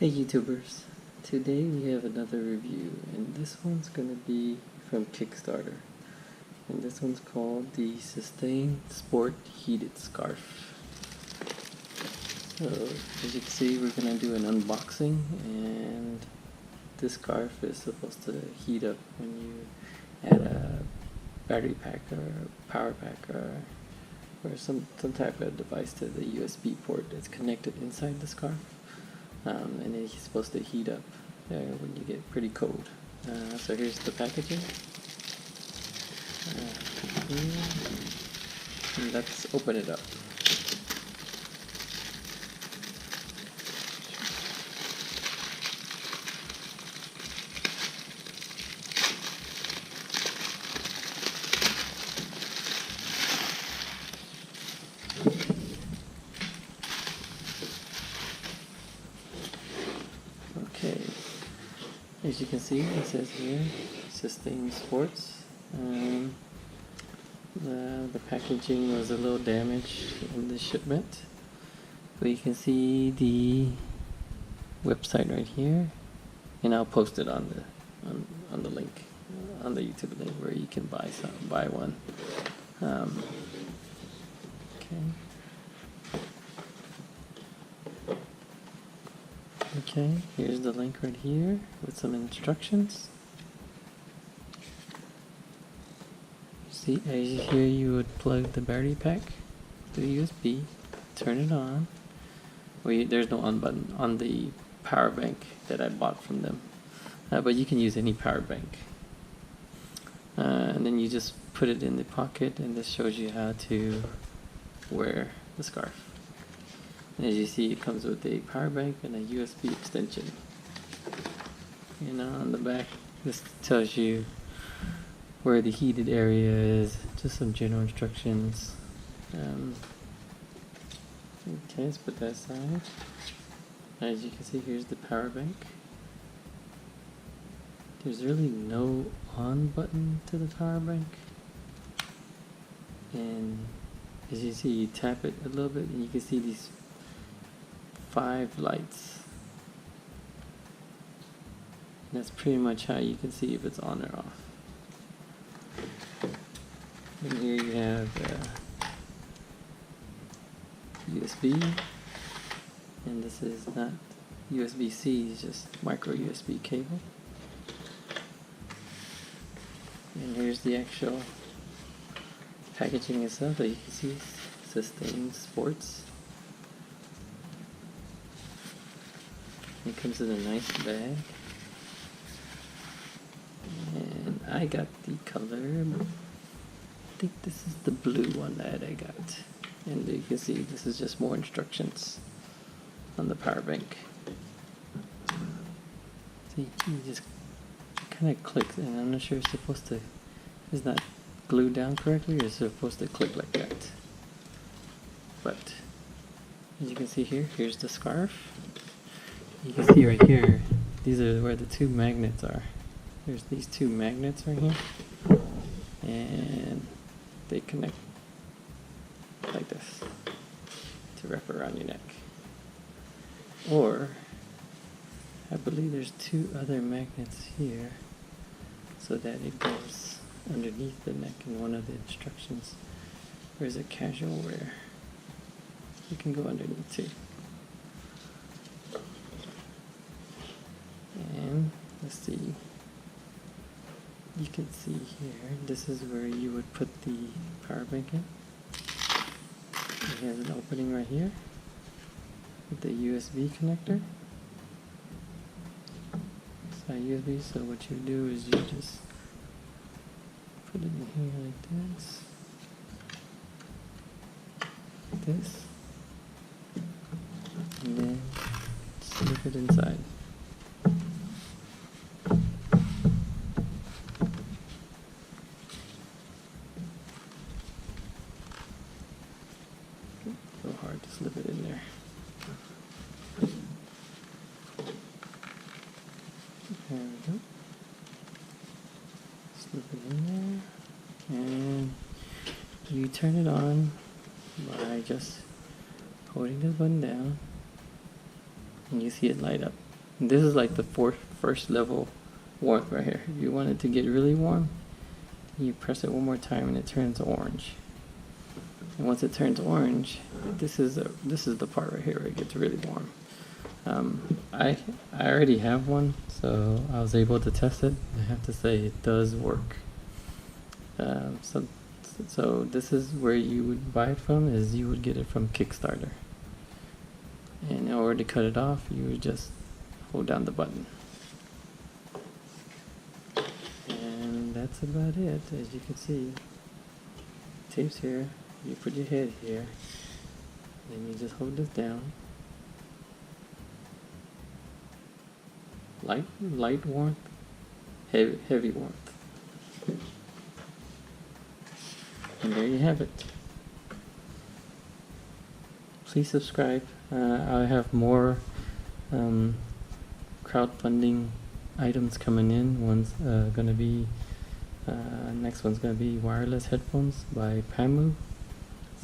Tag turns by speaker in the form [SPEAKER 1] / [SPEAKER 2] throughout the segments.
[SPEAKER 1] Hey YouTubers, today we have another review, and this one's gonna be from Kickstarter, and this one's called the Sustain Sport Heated Scarf. So as you can see, we're gonna do an unboxing, and this scarf is supposed to heat up when you add a battery pack or a power pack or some type of device to the USB port that's connected inside the scarf. And it's supposed to heat up when you get pretty cold. So here's the packaging. And let's open it up. Okay, as you can see, it says here, Sustain Sports. The packaging was a little damaged in the shipment, but you can see the website right here, and I'll post it on the link, on the YouTube link where you can buy one. Okay, here's the link right here with some instructions. See, as here you would plug the battery pack to the USB, turn it on. There's no on button on the power bank that I bought from them, but you can use any power bank. And then you just put it in the pocket, and this shows you how to wear the scarf. And as you see, it comes with a power bank and a USB extension. And on the back, this tells you where the heated area is, just some general instructions. Okay, let's put that aside. As you can see, here's the power bank. There's really no on button to the power bank. And as you see, you tap it a little bit and you can see these 5 lights. And that's pretty much how you can see if it's on or off. And here you have USB, and this is not USB-C, it's just micro USB cable. And here's the actual packaging itself that you can see, Sustain Sports. It comes in a nice bag, and I got the color, I think this is the blue one that I got, and you can see this is just more instructions on the power bank. See, you just kind of click, and I'm not sure it's not glued down correctly, or it's supposed to click like that. But as you can see here, here's the scarf. You can see right here, these are where the 2 magnets are. There's these 2 magnets right here, and they connect like this to wrap around your neck. Or, I believe there's 2 other magnets here, so that it goes underneath the neck. In one of the instructions, there's a casual wear. You can go underneath too. And let's see, you can see here, this is where you would put the power bank in. It has an opening right here with the USB connector. It's not USB, so what you do is you just put it in here like this, and then slip it inside. So hard to slip it in there. There we go. Slip it in there, and you turn it on by just holding this button down, and you see it light up. And this is like the first level warmth right here. If you want it to get really warm, you press it one more time and it turns orange. And once it turns orange, this is the part right here where it gets really warm. I already have one, so I was able to test it. I have to say it does work. So this is where you would buy it from, is you would get it from Kickstarter. And in order to cut it off, you would just hold down the button. And that's about it. As you can see, tape's here, you put your head here, and you just hold this down. Light warmth, heavy warmth. And there you have it. Please subscribe. I have more crowdfunding items coming in. One's gonna be next one's gonna be wireless headphones by Pamu.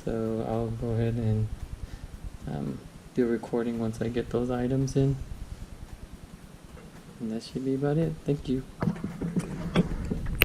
[SPEAKER 1] So I'll go ahead and do a recording once I get those items in. And that should be about it. Thank you.